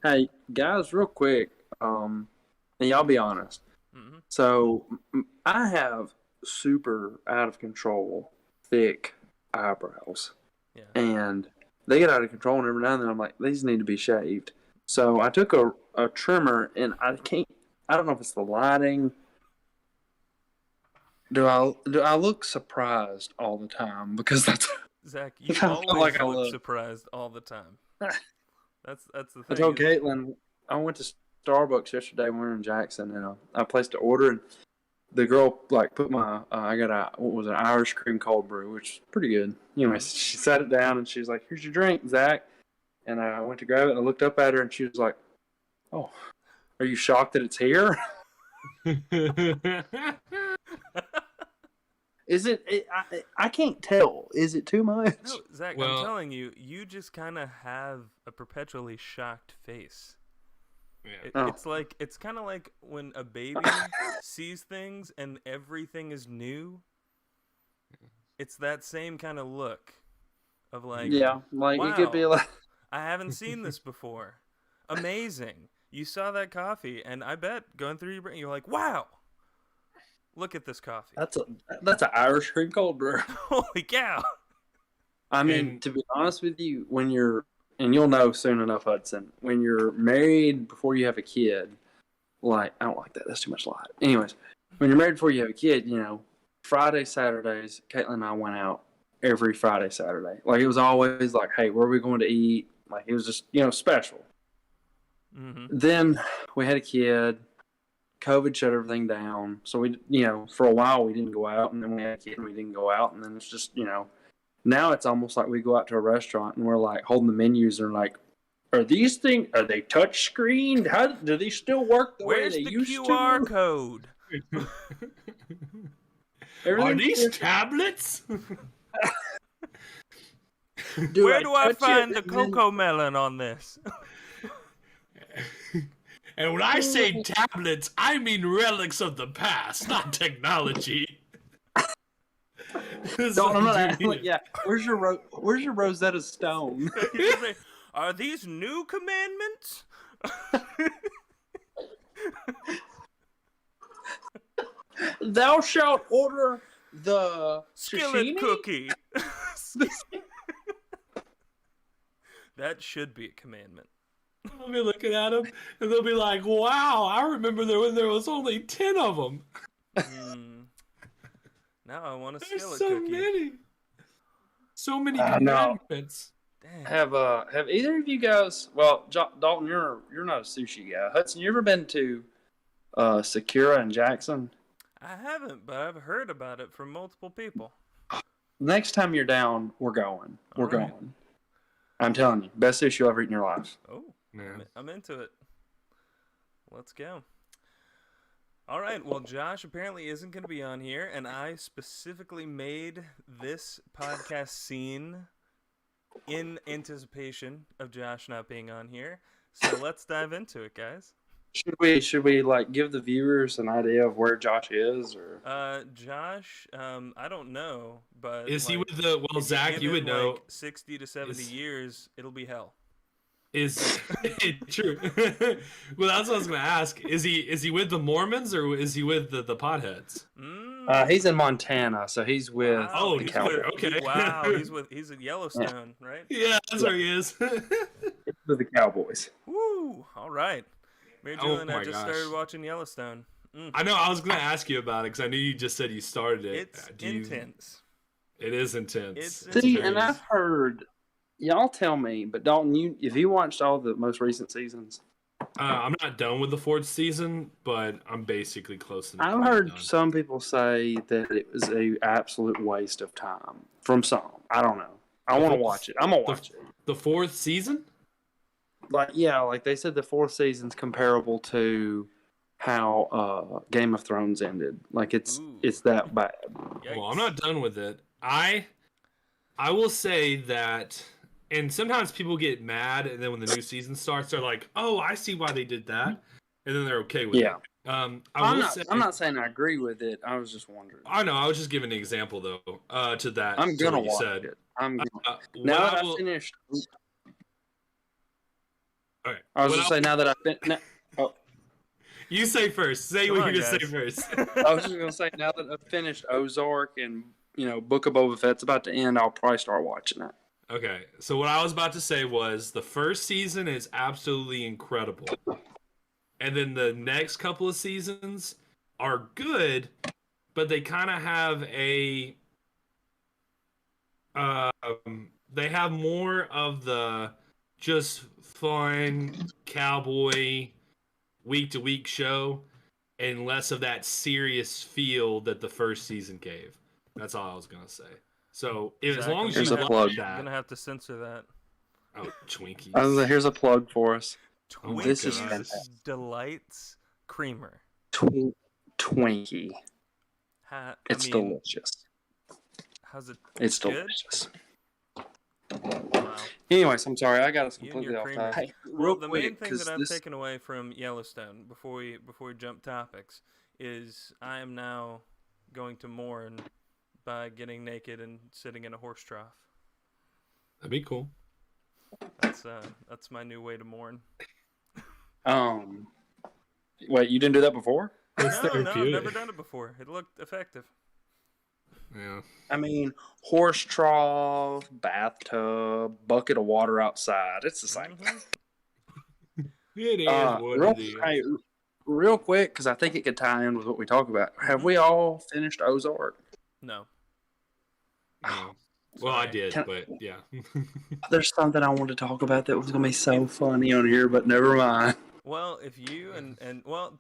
Hey, guys, real quick, and y'all be honest. Hmm. So, I have super out of control, thick eyebrows, Yeah. and they get out of control, and every now and then I'm like, these need to be shaved. So, I took a trimmer, and I don't know if it's the lighting. Do I look surprised all the time? Because that's, Zach, that's you how I feel always like I look look. surprised all the time. That's the I thing. told Caitlin I went to Starbucks yesterday when we were in Jackson, and I placed an order, and the girl like put my I got a what was it, an Irish cream cold brew, which is pretty good. Anyways, she sat it down and she's like, "Here's your drink, Zach." And I went to grab it and I looked up at her and she was like, "Oh, are you shocked that it's here?" Is I can't tell. Is it too much? No, Zach, I'm Well, telling you, you just kind of have a perpetually shocked face. yeah. Oh. It's kind of like when a baby sees things and everything is new. It's that same kind of look of like, Yeah, like you could be wow, like, I haven't seen this before. Amazing. You saw that coffee, and I bet going through your brain, you're like, wow, look at this coffee. that's an Irish cream cold brew." Holy cow. I mean, And to be honest with you, when you're, and you'll know soon enough, Hudson, when you're married before you have a kid, like, I don't like that. That's too much light. Anyways, when you're married before you have a kid, Friday, Saturdays, Caitlin and I went out every Friday, Saturday. Like, it was always like, hey, where are we going to eat? Like, it was just, special. Mm-hmm. Then we had a kid. COVID shut everything down. So we, for a while we didn't go out, and then we had a kid and we didn't go out. And then it's just, now it's almost like we go out to a restaurant and we're like holding the menus and like, are they touch screened? How do these still work the Where's way they the used QR to? code? are these different. tablets? Where do I touch find it? the cocoa melon on this? And when I say tablets, I mean relics of the past, not technology. I'm not like, yeah. Where's your Rosetta Stone? Are these new commandments? Thou shalt order the Skillet sashimi? cookie. That should be a commandment. I'll be looking at them, and they'll be like, "Wow, I remember when there was only 10 of them. Now I want a There's skillet so cookie. so many I know. commandments." Damn. Have either of you guys? Well, Dalton, you're not a sushi guy. Hudson, you ever been to Sakura in Jackson? I haven't, but I've heard about it from multiple people. Next time you're down, we're going. We're All right. going. I'm telling you, best sushi you'll ever eat in your life. Oh, Yeah. I'm into it. Let's go. All right, well, Josh apparently isn't going to be on here, and I specifically made this podcast scene in anticipation of Josh not being on here. So let's dive into it, guys. Should we like give the viewers an idea of where Josh is, or Josh, I don't know, but Is he like, with the? Well, if Zach, give you would him, know. like 60 to 70 years, it'll be hell. Is true? Well, that's what I was gonna ask. Is he with the Mormons or is he with the potheads? he's in Montana, so he's with Oh, the he's Cowboys. okay. Wow, he's at Yellowstone, right? Yeah, that's where he is. With the Cowboys. Woo! All right. Mary Oh Julie and I my just gosh. started watching Yellowstone. I know. I was gonna ask you about it because I knew you just said you started it. It's intense. It is intense. It's See, crazy. and I've heard. Y'all tell me, but Dalton, if you watched all the most recent seasons, I'm not done with the fourth season, but I'm basically close enough. I've heard some people say that it was a absolute waste of time. From some, I don't know. I want to watch it. I'm gonna watch it. The fourth season? Like they said the fourth season's comparable to how Game of Thrones ended. Like it's that bad. Yikes. Well, I'm not done with it. I will say that, and sometimes people get mad, and then when the new season starts, they're like, "Oh, I see why they did that," and then they're okay with it. I'm say, not saying I agree with it. I was just wondering. I know. I was just giving an example though. To that. I'm to gonna what you watch said. it. I'm What now that I I will- finished. All right. I was going to say now that I've been. You say first. Say Come what on, you're going to guys. say first. I was just going to say now that I've finished Ozark and, Book of Boba Fett's about to end, I'll probably start watching it. Okay, so what I was about to say was the first season is absolutely incredible. And then the next couple of seasons are good, but they kind of have they have more of the just fun cowboy week to week show and less of that serious feel that the first season gave. That's all I was gonna say. So as Zach, long as Here's you a like plug. I'm that, gonna have to censor that. oh Twinkies. Here's a plug for us. Oh my This is God. fantastic. Delights Creamer. Twinkie. It's delicious. How's it? It's good? delicious. Wow. Anyways, I'm sorry. I got us You and completely your off creamers. topic. Hey, Well, real the quick, main thing 'cause that I've this- taken away from Yellowstone before we jump topics is I am now going to mourn by getting naked and sitting in a horse trough. That'd be cool. That's my new way to mourn. Wait, you didn't do that before? It's No, I've therapeutic. never done it before. It looked effective. Yeah. I mean, horse trough, bathtub, bucket of water outside. It's the same. Mhm. It is what real, it is. hey, real quick, because I think it could tie in with what we talk about. Have we all finished Ozark? No. Yeah. Well, I Sorry. did, Can- but yeah. There's something I wanted to talk about that was going to be so funny on here, but never mind. Well, if you and well,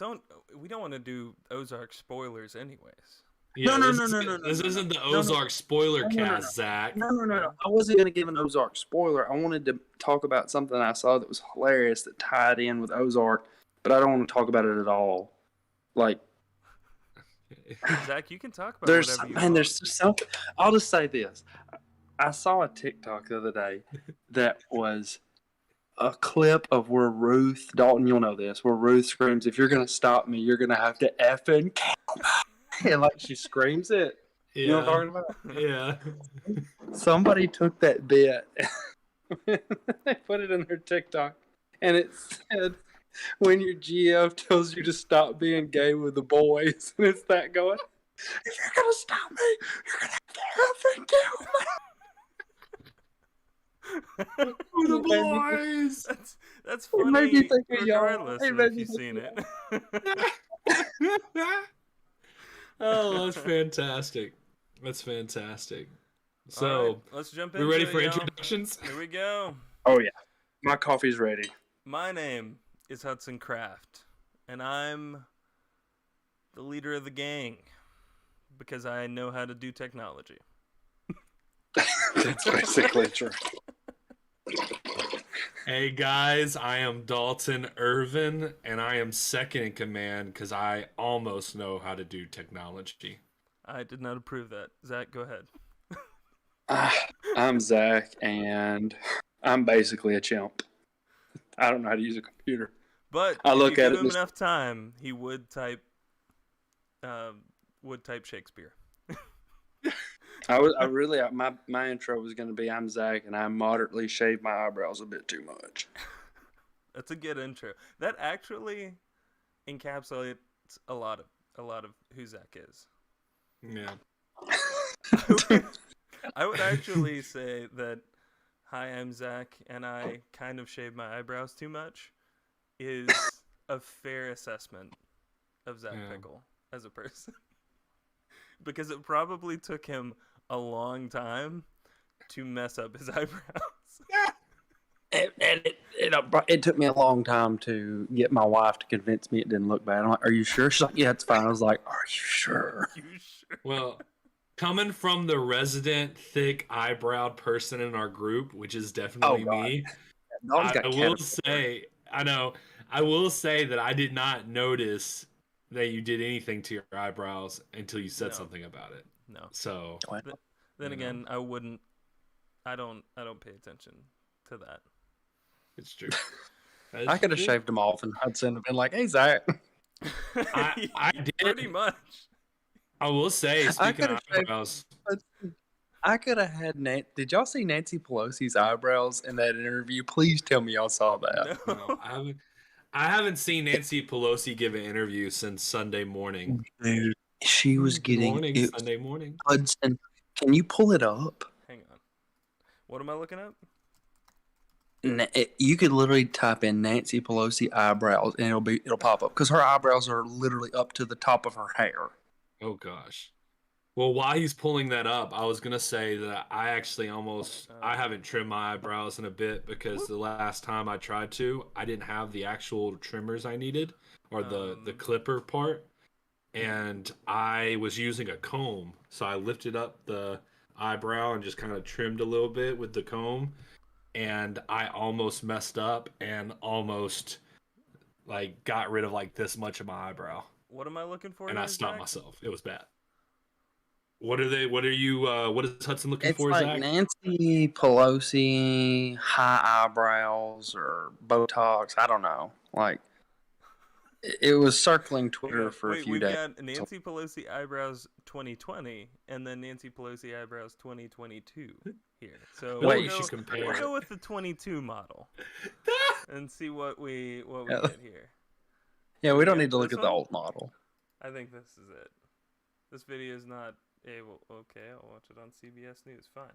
we don't want to do Ozark spoilers anyways. Yeah, No. This isn't the Ozark spoiler No. cast, Zach. No. I wasn't going to give an Ozark spoiler. I wanted to talk about something I saw that was hilarious that tied in with Ozark, but I don't want to talk about it at all. Like, Zach, you can talk about there's whatever you man, want. there's something. I'll just say this: I saw a TikTok the other day that was a clip of where Ruth Dalton, you'll know this, where Ruth screams, "If you're gonna stop me, you're gonna have to effing kill me," and like she screams it. Yeah. You know what I'm talking about? Yeah. Somebody took that bit, they put it in their TikTok, and it said, "When your GF tells you to stop being gay with the boys," and it's that going, "If you're gonna stop me, you're gonna have to effing kill me." With the boys. That's It made me funny think of y'all. regardless It of made if me you've think seen of it. Oh, that's fantastic. That's fantastic. All So, right, let's jump we into ready it, for y'all. introductions? Here we go. Oh yeah, my coffee's ready. My name is Hudson Kraft, and I'm the leader of the gang because I know how to do technology. That's basically true. Hey guys, I am Dalton Irvin, and I am second in command because I almost know how to do technology. I did not approve that. Zach, go ahead. I'm Zach, and I'm basically a chimp. I don't know how to use a computer. But I if look you at give it him as- enough time, he would type Shakespeare. My intro was going to be I'm Zach, and I moderately shave my eyebrows a bit too much. That's a good intro. That actually encapsulates a lot of who Zach is. Yeah. I would actually say that "Hi, I'm Zach, and I kind of shave my eyebrows too much" is a fair assessment of Zach Yeah. Pickle as a person. Because it probably took him a long time to mess up his eyebrows. It took me a long time to get my wife to convince me it didn't look bad. I'm like, "Are you sure?" She's like, "Yeah, it's fine." I was like, "Are you sure?" You sure? Well, coming from the resident thick eyebrowed person in our group, which is definitely God. me, Dog's got I will caterpillar. say, I will say that I did not notice that you did anything to your eyebrows until you said No. something about it. No. So, Then You again, I don't pay attention to that. it's true. I could have shaved them off, and Hudson have been like, "Hey, Zach." I did. Pretty much. I will say, I speaking could of have shaved. eyebrows, I could have had Did y'all see Nancy Pelosi's eyebrows in that interview? Please tell me y'all saw that. No, I haven't seen Nancy Pelosi give an interview since Sunday morning. Dude, she was getting Sunday morning. Hudson, can you pull it up? Hang on. What am I looking up? You could literally type in Nancy Pelosi eyebrows and it'll pop up because her eyebrows are literally up to the top of her hair. Oh gosh. Well, while he's pulling that up, I was gonna say that I actually I haven't trimmed my eyebrows in a bit because the last time I tried to, I didn't have the actual trimmers I needed or the clipper part, and I was using a comb, so I lifted up the eyebrow and just kind of trimmed a little bit with the comb. And I almost messed up and almost like got rid of like this much of my eyebrow. What am I looking for? And I stopped myself. It was bad. What is Hudson looking for, It's like Zach? Nancy Pelosi high eyebrows or Botox. I don't know. Like it was circling Twitter for a few days. We've got Nancy Pelosi eyebrows 2020 and then Nancy Pelosi eyebrows 2022 here. So Wait, we'll go with the 22 model and see what we get here. Yeah, we don't need to look at the old model. I think this is it. This video is not able. Okay, I'll watch it on CBS News. Fine.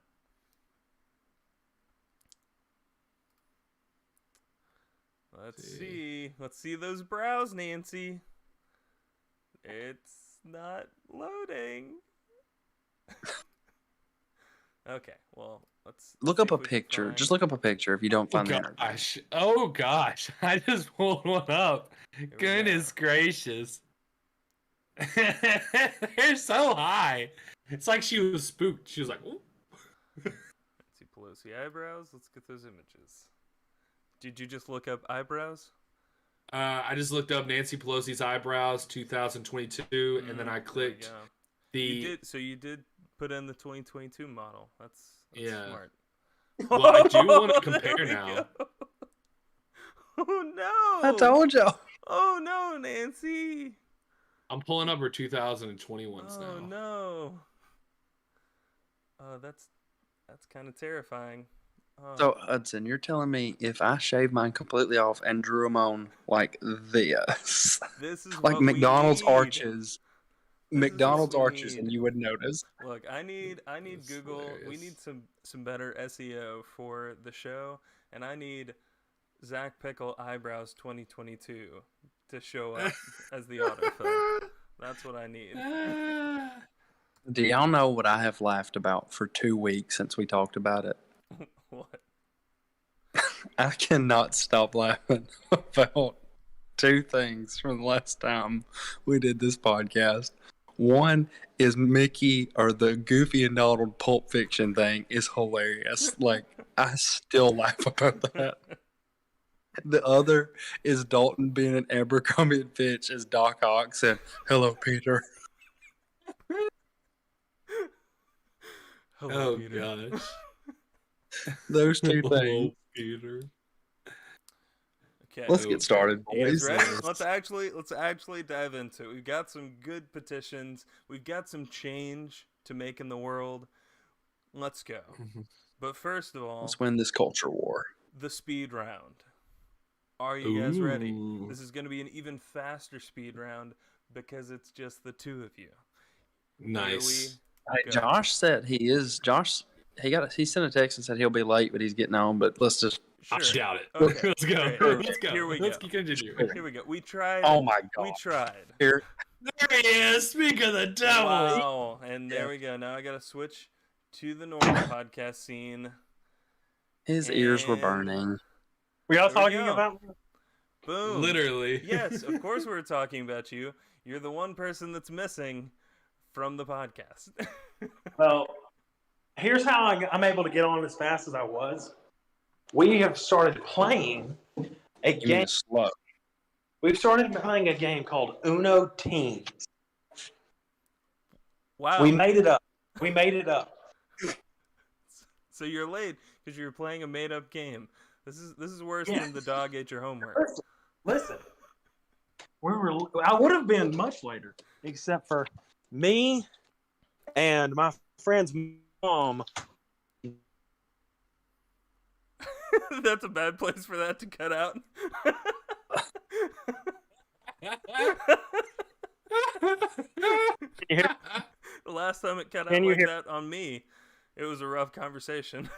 Let's see. Let's see those brows, Nancy. It's not loading. Okay, well, let's look up a picture. Just look up a picture if you don't find the Oh gosh, I just pulled one up. Goodness gracious. They're so high. It's like she was spooked. She was like, ooh. Nancy Pelosi eyebrows. Let's get those images. Did you just look up eyebrows? I just looked up Nancy Pelosi's eyebrows 2022, and then I clicked You did put in the 2022 model. That's smart. Well, I do want to compare now. Oh no! I told y'all. Oh no, Nancy! I'm pulling up her 2021s now. Oh no! That's kind of terrifying. So Hudson, you're telling me if I shave mine completely off and drew them on like this is like what McDonald's we need. arches, and you would notice. Look, I need Google. Hilarious. We need some better SEO for the show, and I need Zach Pickle eyebrows 2022 to show up as the autofill. That's what I need. Do y'all know what I have laughed about for 2 weeks since we talked about it? What? I cannot stop laughing about 2 things from the last time we did this podcast. One is Mickey, or the Goofy and Donald Pulp Fiction thing is hilarious. Like, I still laugh about that. The other is Dalton being an Abercrombie and Fitch as Doc Ock and "Hello, Peter." Hello, Oh Peter. gosh. Those 2 things. Peter. Okay. Let's get started, You guys boys. ready? Let's actually dive into it. We've got some good petitions. We've got some change to make in the world. Let's go. But first of all, Let's win this culture war. the speed round. Are you guys ready? This is going to be an even faster speed round because it's just the 2 of you. Nice. Josh said he sent a text and said he'll be late, but he's getting on. But let's just. Sure. I doubt it. Okay. Let's go. Great. Let's go. Here we Let's go. continue. Here we go. We tried. Oh my god. We tried. Here. There he is. Speak of the devil. Wow. And there we go. Now I got to switch to the normal podcast scene. His ears were burning. We all There we talking go. about? Boom. Literally. Yes, of course we're talking about you. You're the one person that's missing from the podcast. Well, here's how I'm able to get on as fast as I was. We have started playing a Give me game. a slow. We've started playing a game called Uno Teams. Wow. We made it up. We made it up. So you're late because you're playing a made-up game. This is worse than the dog ate your homework. Listen. I would have been much later, except for me and my friends That's a bad place for that to cut out. you hear? The last time it cut Can out you like hear- that on me, it was a rough conversation.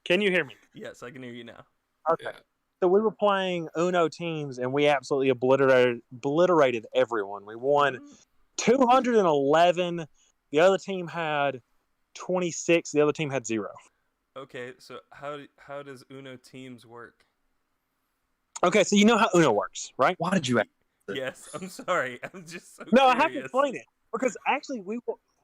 Can you hear me? Yes, I can hear you now. Okay. Yeah. So we were playing Uno teams, and we absolutely obliterated everyone. We won 211. The other team had 26. The other team had 0. Okay, so how does Uno teams work? Okay, so you know how Uno works, right? Why did you ask? Yes, I'm sorry. I'm just so No, curious. I have to explain it because actually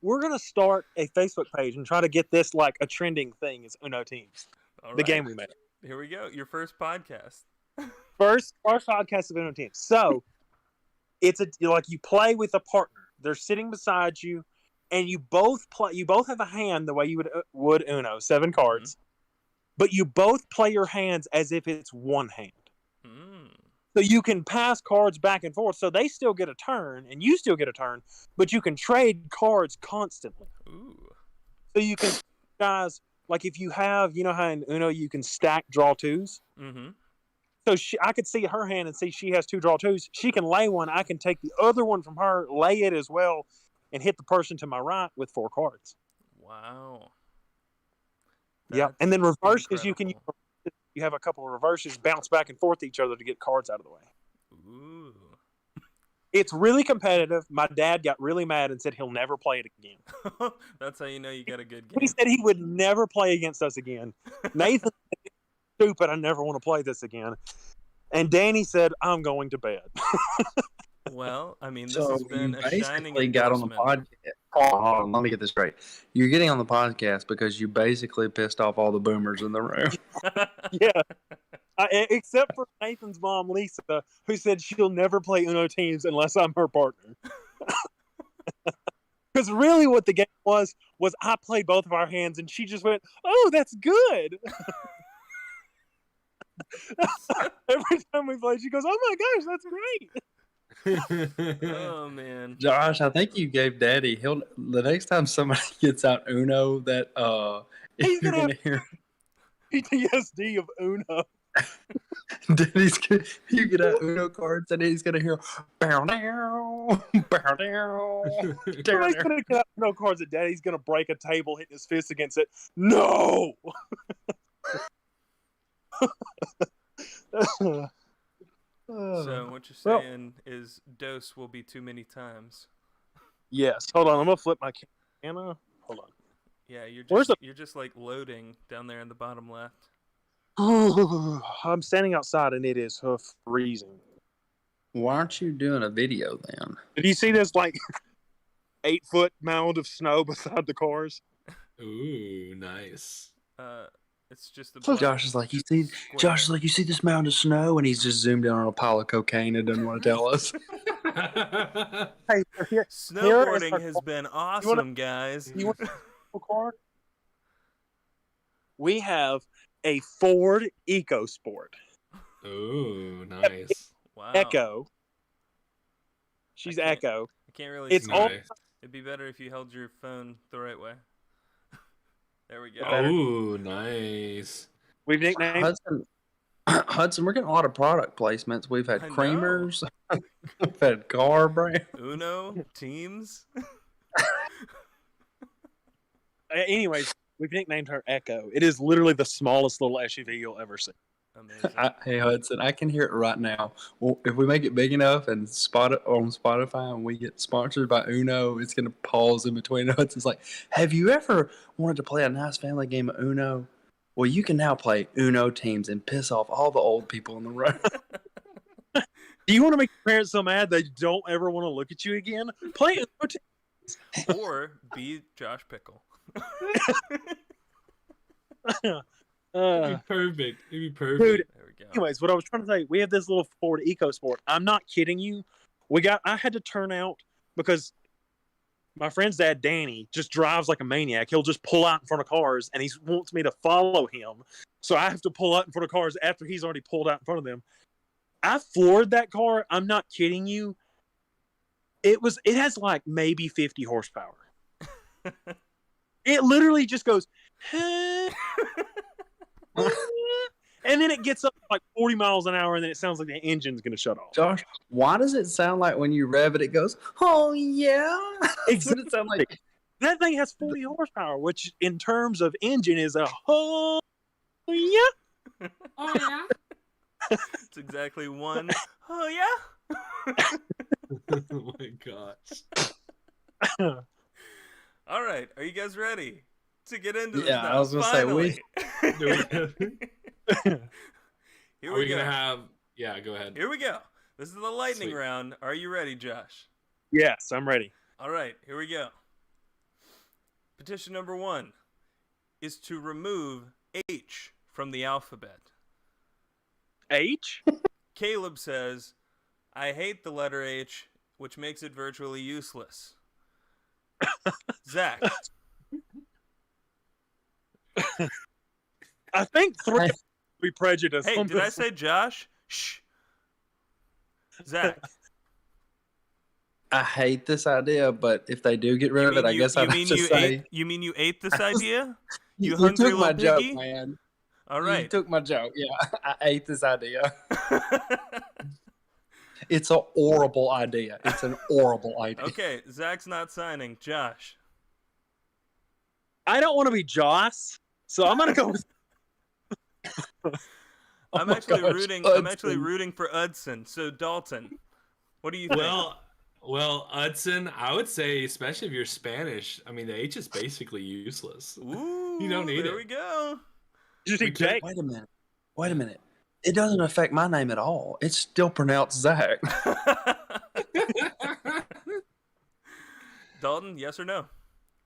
we're gonna start a Facebook page and try to get this like a trending thing as Uno teams. All The right, game we made. Here we go. Your first podcast. First podcast of Uno teams. So it's like you play with a partner. They're sitting beside you, and you both play. You both have a hand the way you would Uno, 7 cards, but you both play your hands as if it's one hand. Mm. So you can pass cards back and forth. So they still get a turn, and you still get a turn, but you can trade cards constantly. Ooh. So you can, guys, like if you have, you know how in Uno you can stack draw 2s? Mm-hmm. So I could see her hand and see she has 2 draw 2s. She can lay one. I can take the other one from her, lay it as well, and hit the person to my right with 4 cards. Wow. Yeah. And then reverses, incredible. you have a couple of reverses, bounce back and forth to each other to get cards out of the way. Ooh. It's really competitive. My dad got really mad and said he'll never play it again. That's how you know you got a good He game. said he would never play against us again. Nathan said, stupid, I never want to play this again. And Danny said, I'm going to bed. Well, I mean, this So has been you a shining basically got on the endorsement. podcast. Hold on, let me get this straight. You're getting on the podcast because you basically pissed off all the boomers in the room. Yeah. Except for Nathan's mom, Lisa, who said she'll never play Uno teams unless I'm her partner. Because really what the game was I played both of our hands and she just went, oh, that's good. Every time we play, she goes, oh my gosh, that's great. Oh man. Josh, I think you gave Daddy. The next time somebody gets out Uno, that He's you're gonna gonna hear PTSD of Uno. Daddy's gonna, you get out Uno cards and he's gonna hear bow down, bow down. Somebody's gonna get out Uno cards and Daddy's gonna break a table, hitting his fist against it. No. So what you're saying is dose will be too many times. Yes. Hold on. I'm gonna flip my camera. Hold on. Yeah, you're Where's just like loading down there in the bottom left. I'm standing outside and it is freezing. Why aren't you doing a video then? Did you see this like 8-foot mound of snow beside the cars? Ooh, nice. It's just the Josh is like, you see. Josh is like, you see this mound of snow, and he's just zoomed in on a pile of cocaine and doesn't want to tell us. Hey, here Snowboarding our has car. been awesome, guys. You want a car? We have a Ford EcoSport. Ooh, nice. Wow. Echo. She's I can't- Echo. I can't really It's see. all Nice. It'd be better if you held your phone the right way. There we go. Better. Ooh, nice. we've nicknamed Hudson, we're getting a lot of product placements. We've had I know. creamers, we've had car brand. Uno teams. anyways, we've nicknamed her Echo. It is literally the smallest little SUV you'll ever see. Amazing. Hey Hudson, I can hear it right now. Well, if we make it big enough and spot it on Spotify and we get sponsored by Uno, it's gonna pause in between us. It's like, have you ever wanted to play a nice family game of Uno? Well, you can now play Uno teams and piss off all the old people in the room. Do you want to make your parents so mad they don't ever want to look at you again? Play Uno teams. Or be Josh Pickle. It'd be perfect. It'd be perfect. Dude, There we go. anyways, what I was trying to say, we have this little Ford EcoSport. I'm not kidding you. I had to turn out because my friend's dad, Danny, just drives like a maniac. He'll just pull out in front of cars and he wants me to follow him. So I have to pull out in front of cars after he's already pulled out in front of them. I floored that car. I'm not kidding you. It has like maybe 50 horsepower. It literally just goes, and then it gets up like 40 miles an hour, and then it sounds like the engine's going to shut off. Josh, why does it sound like when you rev it, it goes, oh, yeah? That's what it sounds like. That thing has 40 horsepower, which in terms of engine is a oh, yeah. Oh yeah. It's exactly one. Oh, yeah? Oh my gosh. All right. Are you guys ready to get into this? Yeah, now? I was gonna say, Finally. Here Are we gonna have? Yeah, go ahead. Here we go. This is the lightning Sweet. round. Are you ready, Josh? Yes, I'm ready. All right. Here we go. Petition number 1 is to remove H from the alphabet. H? Caleb says, I hate the letter H, which makes it virtually useless. Zach. I think 3 be prejudiced. Hey, did I say Josh? Shh. Zach. I hate this idea, but if they do get rid of it, I guess I'd have to say... You mean you ate this idea? You hungry took my little piggy? joke, man. All You right. took my joke. Yeah, I ate this idea. It's a horrible idea. It's an horrible idea. Okay, Zach's not signing. Josh. I don't want to be Joss, so I'm gonna go with. I'm my actually gosh, rooting. I'm actually Hudson. rooting for Hudson. So Dalton, what do you think? Well, Hudson, I would say, especially if you're Spanish, I mean, the H is basically useless. Ooh, You don't need there it. we go. Did you see We could- Jake? Wait a minute. It doesn't affect my name at all. It's still pronounced Zach. Dalton, yes or no?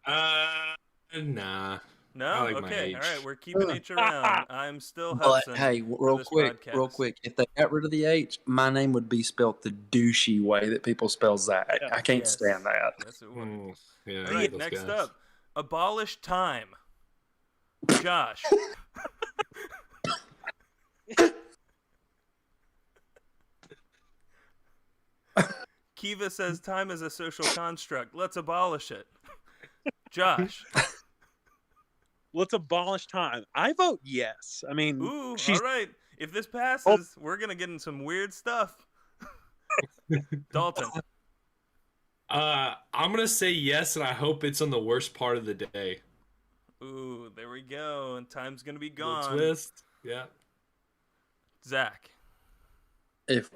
Nah. No. I like my Okay. H. All right. We're keeping H around. I'm still But Hudson. hey, real this quick, podcast. if they got rid of the H, my name would be spelled the douchey way that people spell Zach. Yeah. I can't Yes. stand that. Yes, it would. Yeah. All right. those Next guys. up, abolish time. Josh. Kiva says time is a social construct. Let's abolish it. Josh. Let's abolish time. I vote yes. I mean, Ooh, she's all right. If this passes, we're going to get in some weird stuff. Dalton. I'm gonna say yes, and I hope it's on the worst part of the day. Ooh, there we go. And time's going to be Little gone. twist. Yeah. Zach. If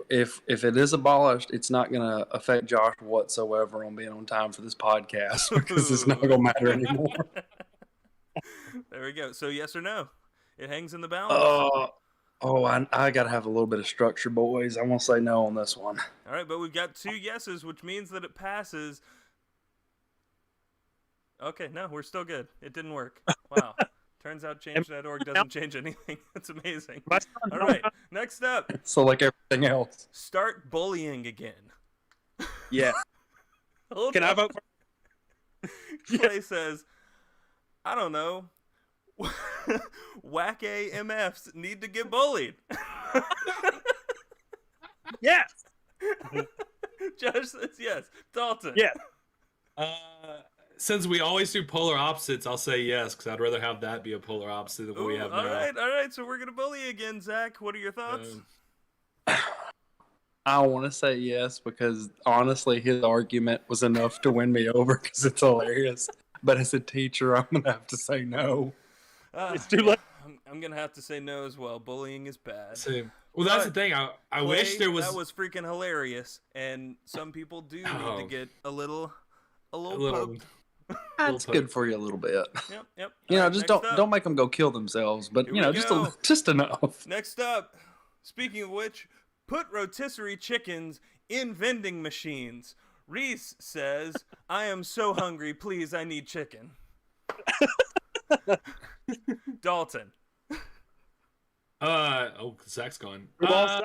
it is abolished, it's not going to affect Josh whatsoever on being on time for this podcast because it's not going to matter anymore. There we go. So yes or no? It hangs in the balance. I got to have a little bit of structure, boys. I'm going to say no on this one. All right, but we've got 2 yeses, which means that it passes. Okay, no, we're still good. It didn't work. Wow. Turns out change.org doesn't change anything. That's amazing. my son. All right, next up, So like everything else. start bullying again. Yeah. Hold Can I on. vote for? Clay says, I don't know. Whack AMFs need to get bullied. Yes. Josh says yes. Dalton. Yes. Since we always do polar opposites, I'll say yes, because I'd rather have that be a polar opposite than what we Ooh, have all now. right. So we're gonna bully again, Zach. What are your thoughts? I want to say yes because honestly, his argument was enough to win me over because it's hilarious. But as a teacher, I'm going to have to say no. It's too late. I'm gonna have to say no as well. Bullying is bad. Well, that's the But, thing. I Clay, wish there was that was freaking hilarious, and some people do need Oh. to get a little a little. poked. That's good for you a little bit. Yep. You know, Alright, just next up. don't make them go kill themselves, but Here you know, we just go. just enough. Next up, speaking of which, put rotisserie chickens in vending machines. Reese says, I am so hungry, please, I need chicken. Dalton. Zach's gone. Well,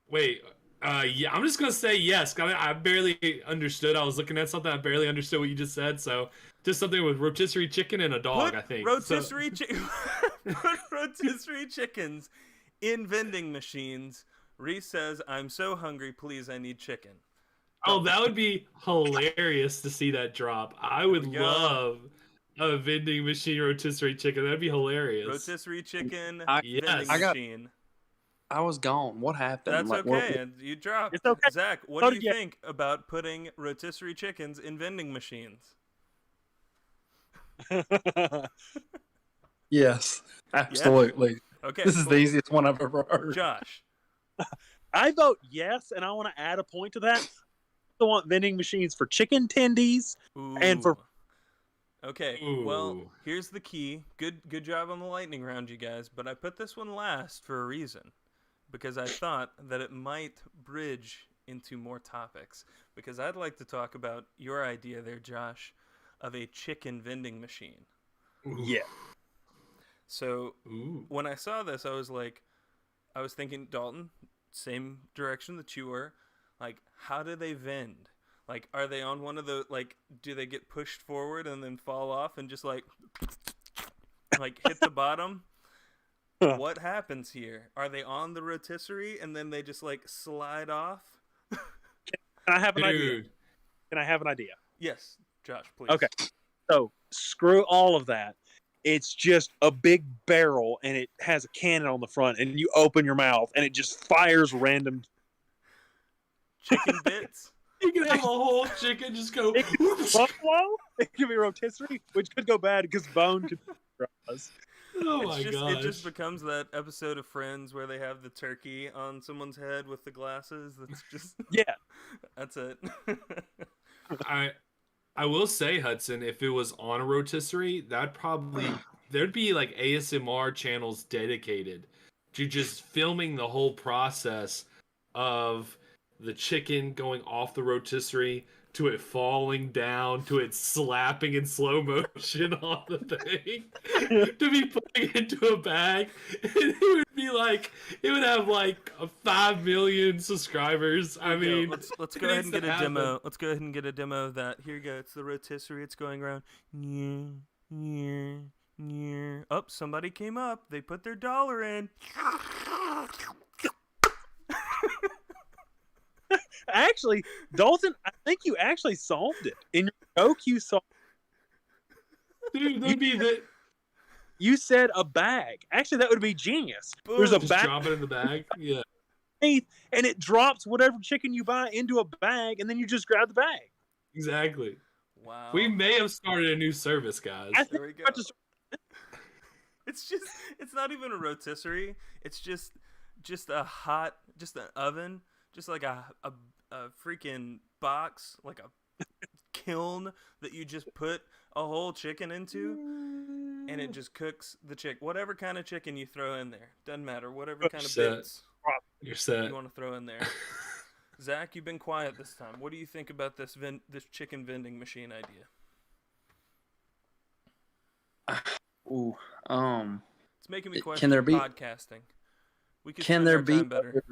Wait. Yeah, I'm just gonna say yes. 'Cause I barely understood. I was looking at something. I barely understood what you just said. So just something with rotisserie chicken and a dog. Put I think. rotisserie put rotisserie chickens in vending machines. Reese says, I'm so hungry, please, I need chicken. Oh, that would be hilarious to see that drop. I would we go. love a vending machine rotisserie chicken. That'd be hilarious. Rotisserie chicken Yes. vending I machine. I was gone. What happened? That's Like, okay. And you dropped. It's okay. Zach, what So do you did you. think about putting rotisserie chickens in vending machines? Yes, absolutely. Okay. This is cool. the easiest one I've ever heard. Josh. I vote yes, and I want to add a point to that. I want vending machines for chicken tendies. Ooh. And for- Okay, Ooh. well, here's the key. Good job on the lightning round, you guys. But I put this one last for a reason, because I thought that it might bridge into more topics. Because I'd like to talk about your idea there, Josh, of a chicken vending machine. Yeah. So Ooh. when I saw this, I was thinking, Dalton, same direction that you were. Like, how do they vend? Like, are they on one of the, like, do they get pushed forward and then fall off and just, like hit the bottom? What happens here? Are they on the rotisserie and then they just, like, slide off? Can I have an idea? Dude. Can I have an idea? Yes, Josh, please. Okay. So screw all of that. It's just a big barrel and it has a cannon on the front, and you open your mouth and it just fires random. Chicken bits? You can have a whole chicken just go. It could be buffalo. It could be rotisserie, which could go bad because bone could. Oh my It just gosh. becomes that episode of Friends where they have the turkey on someone's head with the glasses. That's just Yeah. That's it. I will say, Hudson, if it was on a rotisserie, there'd be like ASMR channels dedicated to just filming the whole process of the chicken going off the rotisserie to it falling down to it slapping in slow motion on the thing to be putting it into a bag, and it would have like 5 million subscribers. I mean, let's go ahead and get a demo. Let's go ahead and get a demo of that. Here you go. It's the rotisserie. It's going around. Oh, somebody came up. They put their dollar in. Actually, Dalton, I think you actually solved it. In your joke, you solved. dude, that'd be the You said a bag. Actually, that would be genius. Boom. There's a just bag drop it in the bag. Yeah, and it drops whatever chicken you buy into a bag, and then you just grab the bag. exactly. Wow. We may have started a new service, guys. I think There we we're go. about to It's not even a rotisserie. It's just an oven, just like a freaking box, like a kiln that you just put a whole chicken into, and it just cooks the whatever kind of chicken you throw in there. Doesn't matter. Whatever kind of Set. bits You're set. you want to throw in there. Zach, you've been quiet this time. What do you think about this chicken vending machine idea? Ooh, It's making me question Can there be- podcasting. We could can spend there our be time better.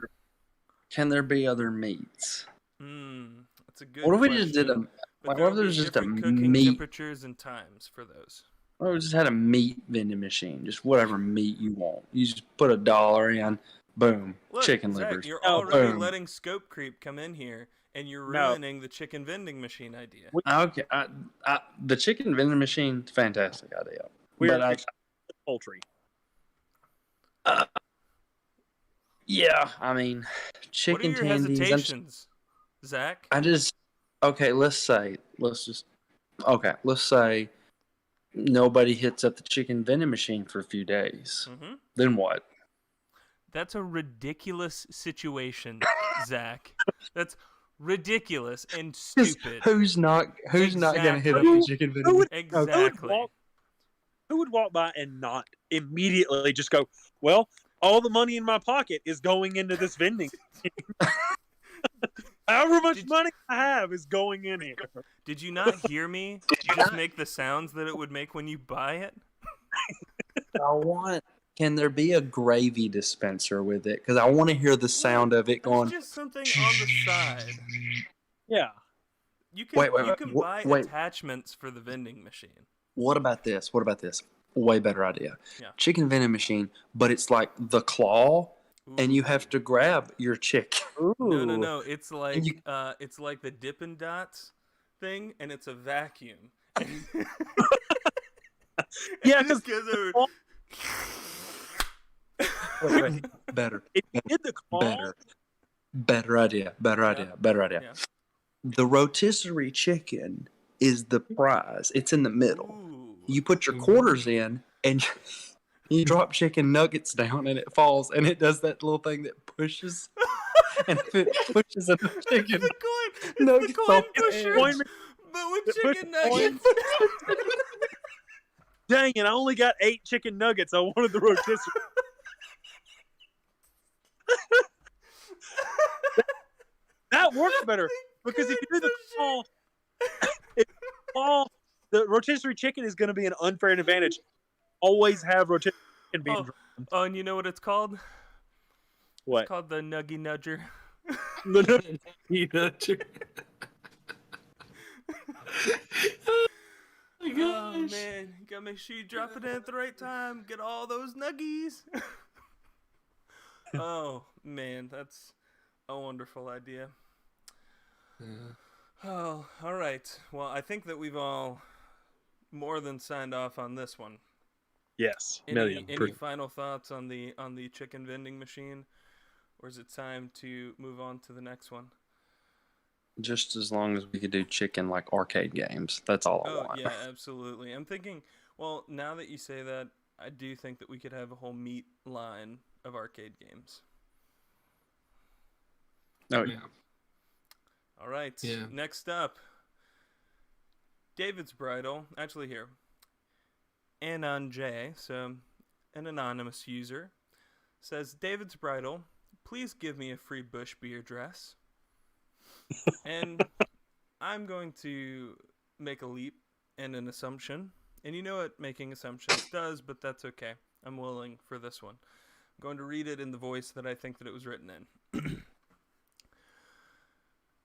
can there be other meats? That's a good What if we question. just did a? But Like, there what if would there's be just a different cooking meat? temperatures and times for those. What if we just had a meat vending machine? Just whatever meat you want. You just put $1 in. Boom, Look, chicken Zach, livers. you're Oh, already boom. letting scope creep come in here, and you're No. ruining the chicken vending machine idea. Okay, the chicken vending machine, fantastic idea. We're But poultry. yeah, I mean, What are chicken your tendies. hesitations, Zach? Let's say nobody hits up the chicken vending machine for a few days. Mm-hmm. Then what? That's a ridiculous situation, Zach. That's ridiculous and stupid. Who's not gonna hit up Exactly. the chicken vending Who would- machine? Exactly. Who would walk by and not immediately just go, well, all the money in my pocket is going into this vending. However much money I have is going in here. Did you not hear me just make the sounds that it would make when you buy it? Can there be a gravy dispenser with it? Because I want to hear the sound of it It's going. just something on the side. Yeah. You can, Wait, you can buy wait. attachments for the vending machine. What about this? Way better idea. Yeah. Chicken vending machine, but it's like the claw and you have to grab your chicken. No. It's like you- it's like the Dippin' Dots thing, and it's a vacuum. Yeah, It just because goes over. Wait. Better. it did the claw. Better idea. Yeah. The rotisserie chicken is the prize. It's in the middle. Ooh. You put your quarters in, and you drop chicken nuggets down, and it falls, and it does that little thing that pushes. And if it pushes enough chicken, It's nuggets the coin off the pusher, edge. but with It chicken pushes nuggets. Dang it! I only got 8 chicken nuggets. I wanted the rotisserie. That works better because if you do the claw, the rotisserie chicken is going to be an unfair advantage. Always have rotisserie chicken being drowned. Oh, and you know what it's called? What? It's called the Nuggy Nudger. You know, Oh man, you gotta make sure you drop it in at the right time. Get all those nuggies. Oh man, that's a wonderful idea. Oh, all right. Well, I think that we've all more than signed off on this one. Yes, Any million. final thoughts on the chicken vending machine, or is it time to move on to the next one? Just as long as we could do chicken like arcade games. That's all I Oh want. yeah, absolutely. I'm thinking. Well, now that you say that, I do think that we could have a whole meat line of arcade games. Oh, yeah. All right. Yeah. Next up, David's Bridal. Actually, here, Anon J, so an anonymous user, says, David's Bridal, please give me a free Bush beer dress. And I'm going to make a leap and an assumption. And you know what making assumptions does, but that's okay. I'm willing for this one. I'm going to read it in the voice that I think that it was written in.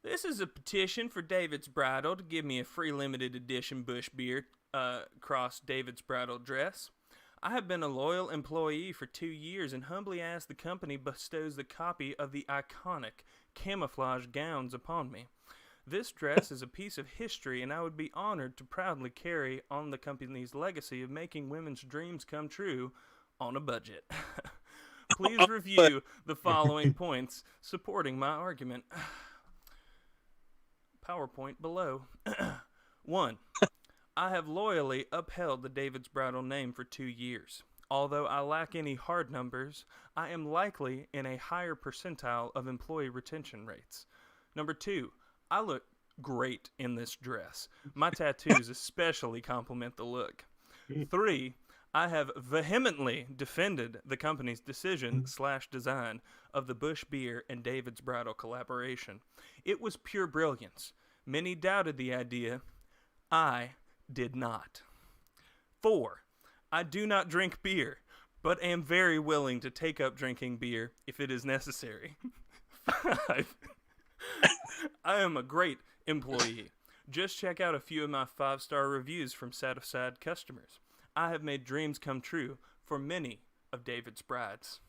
This is a petition for David's Bridal to give me a free limited edition Bush beer cross David's Bridal dress. I have been a loyal employee for 2 years and humbly ask the company bestows the copy of the iconic camouflage gowns upon me. This dress is a piece of history, and I would be honored to proudly carry on the company's legacy of making women's dreams come true on a budget. Please review the following points supporting my argument. PowerPoint below. 1. I have loyally upheld the David's Bridal name for 2 years. Although I lack any hard numbers, I am likely in a higher percentile of employee retention rates. Number 2, I look great in this dress. My tattoos especially complement the look. 3, I have vehemently defended the company's decision/design of the Bush Beer and David's Bridal collaboration. It was pure brilliance. Many doubted the idea. I did not. 4, I do not drink beer, but am very willing to take up drinking beer if it is necessary. 5, I am a great employee. Just check out a few of my 5-star reviews from satisfied customers. I have made dreams come true for many of David's brides.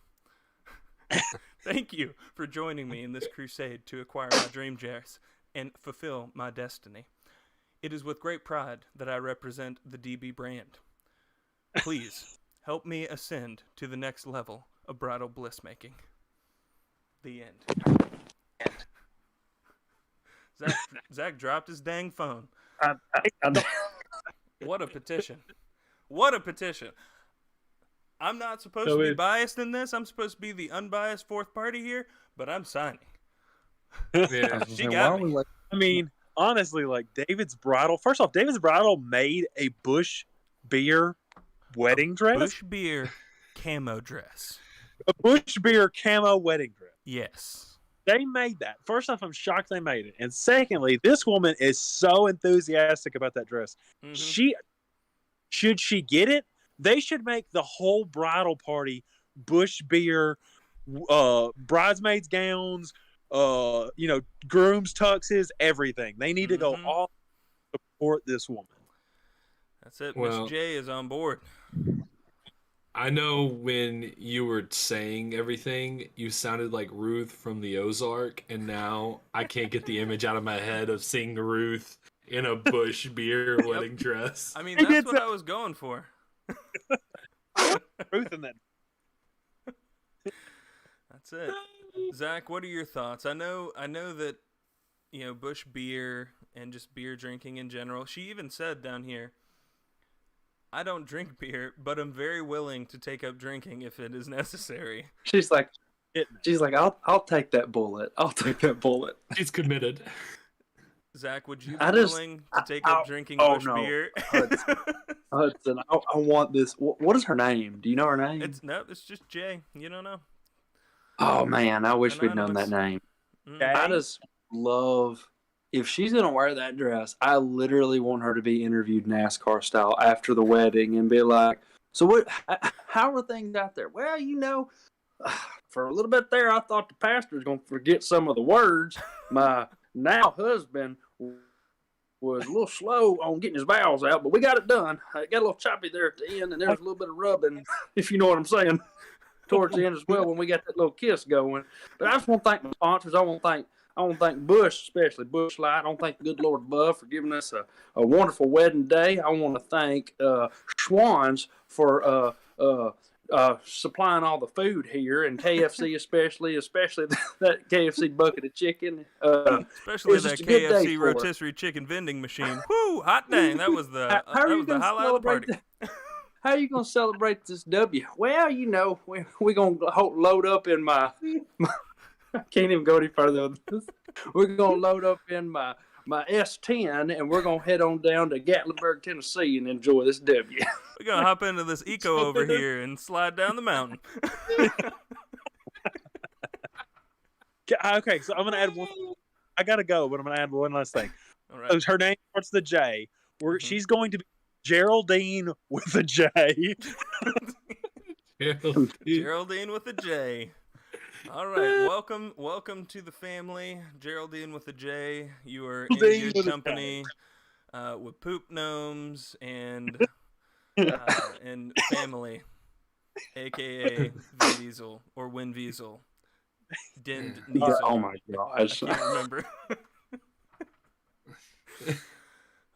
Thank you for joining me in this crusade to acquire my dream dress and fulfill my destiny. It is with great pride that I represent the DB brand. Please help me ascend to the next level of bridal bliss making. The end. Zach dropped his dang phone. What a petition. What a petition. I'm not supposed to be biased in this. I'm supposed to be the unbiased fourth party here, but I'm signing. Yeah. She got me. I mean, honestly, like David's Bridal. First off, David's Bridal made a Bush Beer wedding dress. Bush Beer camo dress. A Bush Beer camo wedding dress. Yes. They made that. First off, I'm shocked they made it. And secondly, this woman is so enthusiastic about that dress. Mm-hmm. Should she get it? They should make the whole bridal party Bush Beer, bridesmaids gowns, grooms tuxes, everything. They need to go all support this woman. That's it. Well, Miss J is on board. I know when you were saying everything, you sounded like Ruth from the Ozark, and now I can't get the image out of my head of seeing Ruth in a Bush beer wedding dress. I mean, He that's did what I was going for. Ruth in that. That's it. Zach, what are your thoughts? I know that, Bush beer and just beer drinking in general. She even said down here, I don't drink beer, but I'm very willing to take up drinking if it is necessary. She's like, I'll take that bullet. I'll take that bullet. She's committed. Zach, would you be willing to take up drinking Bush beer? Hudson, I want this. What is her name? Do you know her name? It's just Jay. You don't know. Oh man, I wish we'd known that name. I just love, if she's gonna wear that dress, I literally want her to be interviewed NASCAR style after the wedding and be like, so how are things out there? Well, for a little bit there, I thought the pastor was gonna forget some of the words. My now husband was a little slow on getting his vowels out, but we got it done. It got a little choppy there at the end, and there was a little bit of rubbing, if you know what I'm saying, towards the end as well when we got that little kiss going. But I just want to thank my sponsors. I want to thank Bush, especially Bush Light. I want to thank the good Lord above for giving us a wonderful wedding day. I want to thank Schwann's for supplying all the food here, and KFC especially that KFC bucket of chicken. Especially that KFC rotisserie chicken vending machine. Woo! Hot dang! That was the highlight of the party. How are you gonna celebrate this W? Well, we're gonna load up in my I can't even go any further with this. We're gonna load up in my S10, and we're gonna head on down to Gatlinburg, Tennessee, and enjoy this W. We're gonna hop into this Eco over here and slide down the mountain. Okay, so I'm gonna add one. I gotta go, but I'm gonna add one last thing. All right. Her name starts with a J. She's going to be Geraldine with a J. Geraldine with a J. All right, welcome to the family, Geraldine with a J. You are in good company with Poop Gnomes and family, aka Vin Diesel or Win Diesel. Din Diesel. Oh my gosh! I can't remember.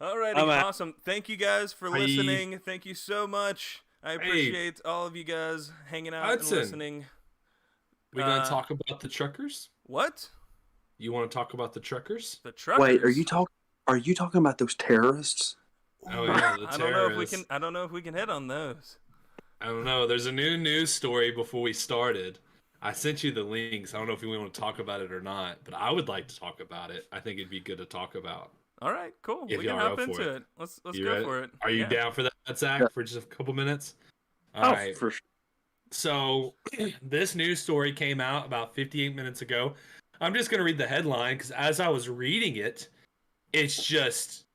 Alrighty, awesome. Thank you guys for listening. Thank you so much. I appreciate all of you guys hanging out and listening. We gonna talk about the truckers? What? You want to talk about the truckers? The truckers. Wait, are you talking about those terrorists? Oh yeah, the terrorists. I don't know if we can hit on those. I don't know. There's a new news story before we started. I sent you the links. I don't know if you want to talk about it or not, but I would like to talk about it. I think it'd be good to talk about. All right, cool. If we can hop into it. Let's go ready? for it. Are you down for that, Zach, for just a couple minutes? All right. For sure. So this news story came out about 58 minutes ago. I'm just going to read the headline because as I was reading it, it's just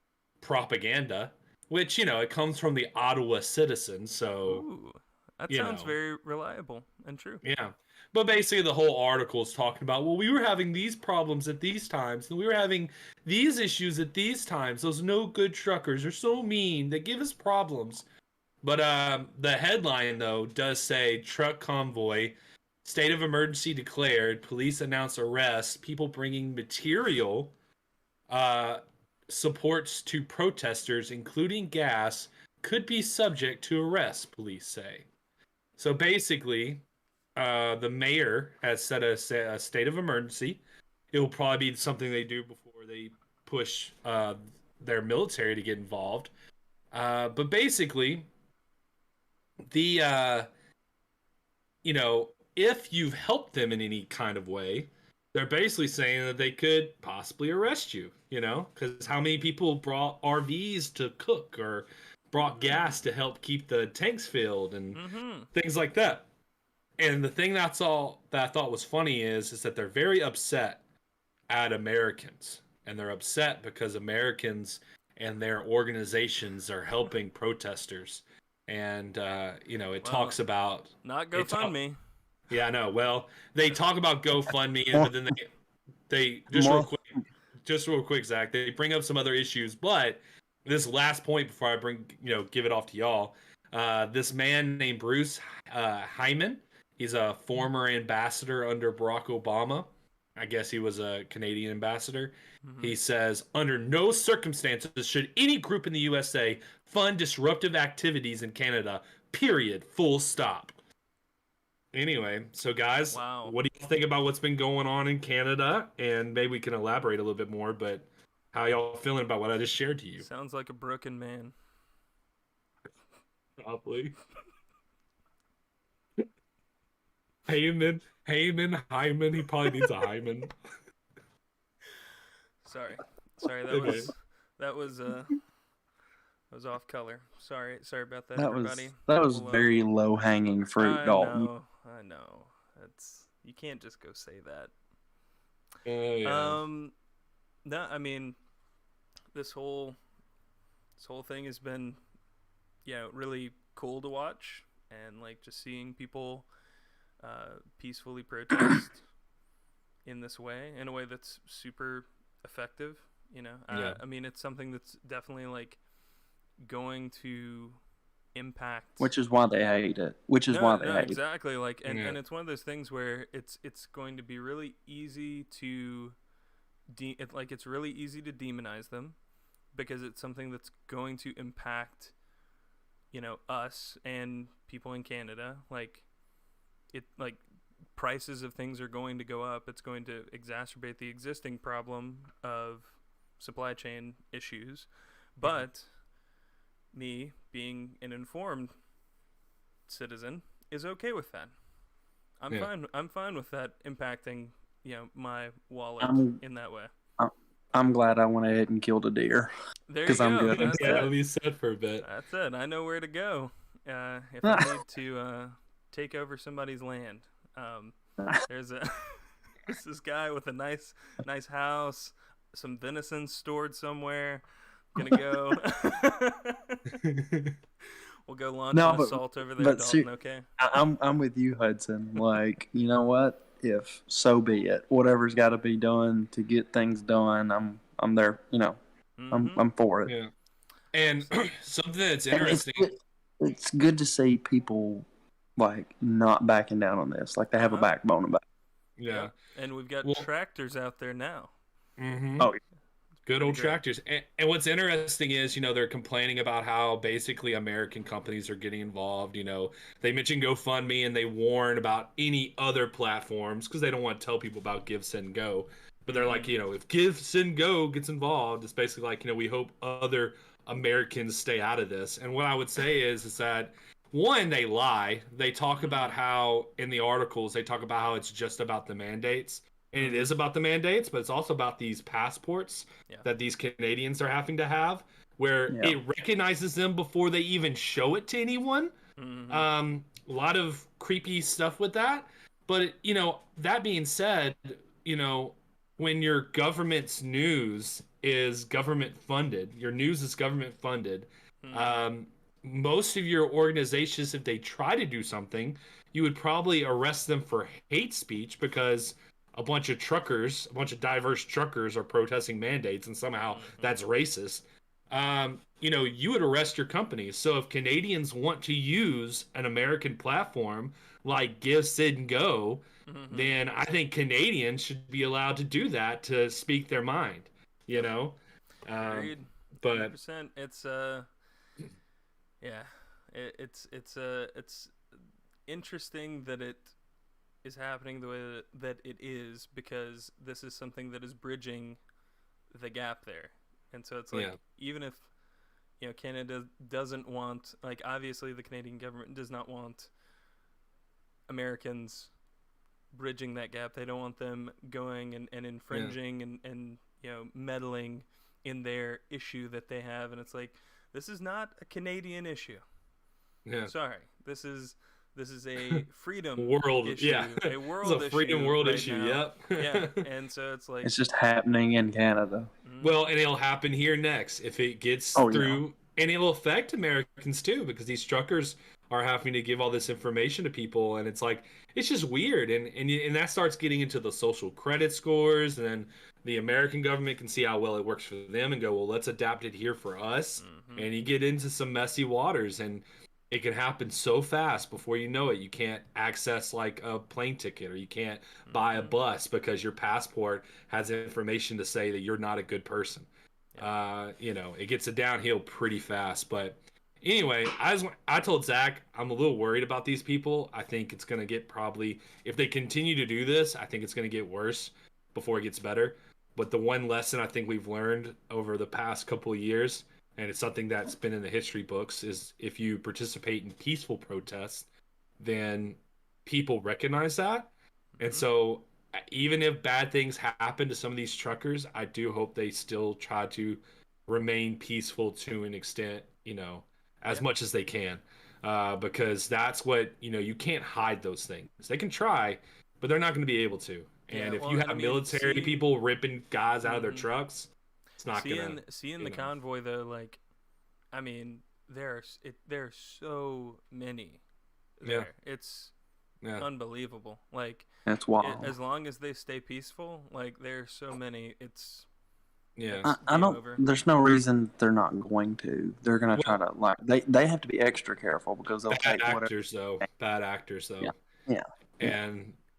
propaganda, which, it comes from the Ottawa Citizen. So ooh, that sounds very reliable and true. Yeah. But basically the whole article is talking about, well, we were having these problems at these times, and we were having these issues at these times. Those no good truckers are so mean. They give us problems. But the headline, though, does say truck convoy, state of emergency declared, police announce arrests, people bringing material, supports to protesters, including gas, could be subject to arrest, police say. So basically, the mayor has set a state of emergency. It will probably be something they do before they push their military to get involved. But basically, if you've helped them in any kind of way, they're basically saying that they could possibly arrest you, because how many people brought RVs to cook or brought gas to help keep the tanks filled and things like that. And the thing that I thought was funny is that they're very upset at Americans, and they're upset because Americans and their organizations are helping protesters. And, talks about... Not GoFundMe. Yeah, I know. Well, they talk about GoFundMe, but then they just real quick, Zach, they bring up some other issues. But this last point before I give it off to y'all, This man named Bruce Hyman, he's a former ambassador under Barack Obama. I guess he was a Canadian ambassador. Mhm. He says, under no circumstances should any group in the USA fund disruptive activities in Canada, period, full stop. Anyway, so guys, Wow. what do you think about what's been going on in Canada? And maybe we can elaborate a little bit more, but how y'all feeling about what I just shared to you? Sounds like a broken man. Probably. Hyman, he probably needs a hymen. Sorry, that Okay. was off color. Sorry about that, That everybody. was We'll, very low hanging fruit, Dalton. I know. You can't just go say that. Yeah. No, I mean, this whole thing has been, really cool to watch, and like just seeing people peacefully protest in this way, in a way that's super effective. Yeah. I mean, it's something that's definitely like going to impact, Which is why they hate it. exactly, like, and Yeah. it's one of those things where it's going to be really easy to it's really easy to demonize them, because it's something that's going to impact us and people in Canada. Like prices of things are going to go up. It's going to exacerbate the existing problem of supply chain issues. But me being an informed citizen is okay with that. I'm fine with that impacting my wallet in that way. I'm glad I went ahead and killed a deer. There you 'Cause go. I'm good. That's Yeah, it. that'll be set for a bit. That's it. I know where to go if I need to take over somebody's land. There's this guy with a nice house, some venison stored somewhere. Gonna go. We'll go launch an assault over there, Dalton. Okay. I'm with you, Hudson. Like, you know what? If so be it, whatever's got to be done to get things done, I'm there. I'm for it. Yeah. And something that's And interesting. it's good to see people like not backing down on this. Like they have a backbone about it. Yeah. Yep. And we've got tractors out there now. Mm-hmm. Oh, Good old Great. tractors. And what's interesting is, they're complaining about how basically American companies are getting involved. They mention GoFundMe and they warn about any other platforms because they don't want to tell people about Give, Send, Go. But they're like, if Give, Send, Go gets involved, it's basically like, we hope other Americans stay out of this. And what I would say is that, one, they lie. They talk about how, in the articles, they talk about how it's just about the mandates. And it is about the mandates, but it's also about these passports that these Canadians are having to have, where it recognizes them before they even show it to anyone. Mm-hmm. A lot of creepy stuff with that. But, that being said, when your government's news is government funded, your news is government funded, most of your organizations, if they try to do something, you would probably arrest them for hate speech because a bunch of diverse truckers are protesting mandates, and somehow that's racist. You would arrest your company. So if Canadians want to use an American platform like Give, Send, Go, then I think Canadians should be allowed to do that to speak their mind. Agreed. But 100%. It's it's interesting that it is happening the way that it is, because this is something that is bridging the gap there. And so it's like, even if Canada doesn't want, like, obviously the Canadian government does not want Americans bridging that gap. They don't want them going and infringing and meddling in their issue that they have. And it's like, this is not a Canadian issue. Sorry, this is a freedom world issue. A world it's a freedom issue world right issue. now. Yep. Yeah, and so it's like, It's just happening in Canada. Well, and it'll happen here next if it gets through, and it'll affect Americans too, because these truckers are having to give all this information to people, and it's like, it's just weird, and that starts getting into the social credit scores, and then the American government can see how well it works for them and go, well, let's adapt it here for us, and you get into some messy waters. And it can happen so fast before you know it. You can't access like a plane ticket, or you can't buy a bus because your passport has information to say that you're not a good person. You know, it gets it downhill pretty fast. But anyway, I told Zach I'm a little worried about these people. I think it's gonna get probably, if they continue to do this, I think it's gonna get worse before it gets better. But the one lesson I think we've learned over the past couple of years, and it's something that's been in the history books, is if you participate in peaceful protests, then people recognize that. And so even if bad things happen to some of these truckers, I do hope they still try to remain peaceful to an extent, you know, as much as they can. Because that's what, you know, you can't hide those things. They can try, but they're not going to be able to. And if you have military people ripping guys out of their trucks, it's not gonna. Seeing the convoy though, like, I mean, there's so many there. It's unbelievable. Like, that's wild. As long as they stay peaceful, like, there's so many. It's I don't. over. There's no reason they're not going to. They're gonna try to, like, they have to be extra careful because they'll take whatever. Bad actors though. Yeah.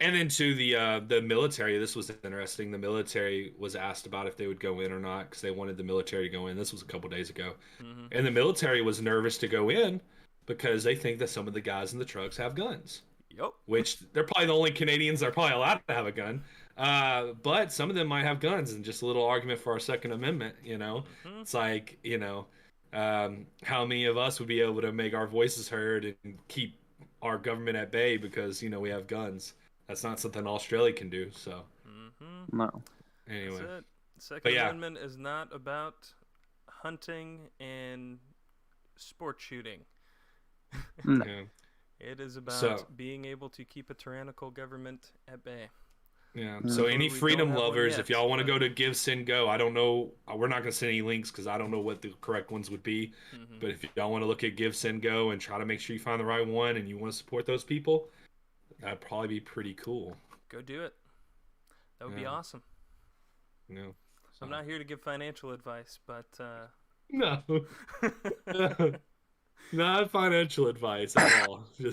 And then to the military, this was interesting. The military was asked about if they would go in or not because they wanted the military to go in. This was a couple days ago. And the military was nervous to go in because they think that some of the guys in the trucks have guns. Yep. Which they're probably the only Canadians that are probably allowed to have a gun. But some of them might have guns, and just a little argument for our Second Amendment, you know. It's like, you know, how many of us would be able to make our voices heard and keep our government at bay because, you know, we have guns. That's not something Australia can do. So, no. Anyway, that's it. Second Amendment is not about hunting and sport shooting. No. It is about being able to keep a tyrannical government at bay. Yeah. So any freedom lovers, if y'all want to go to Give, Send, Go, I don't know. We're not going to send any links because I don't know what the correct ones would be. But if y'all want to look at Give, Send, Go and try to make sure you find the right one and you want to support those people, that'd probably be pretty cool. Go do it. That would be awesome. No. So I'm not here to give financial advice, but no. Not financial advice at all.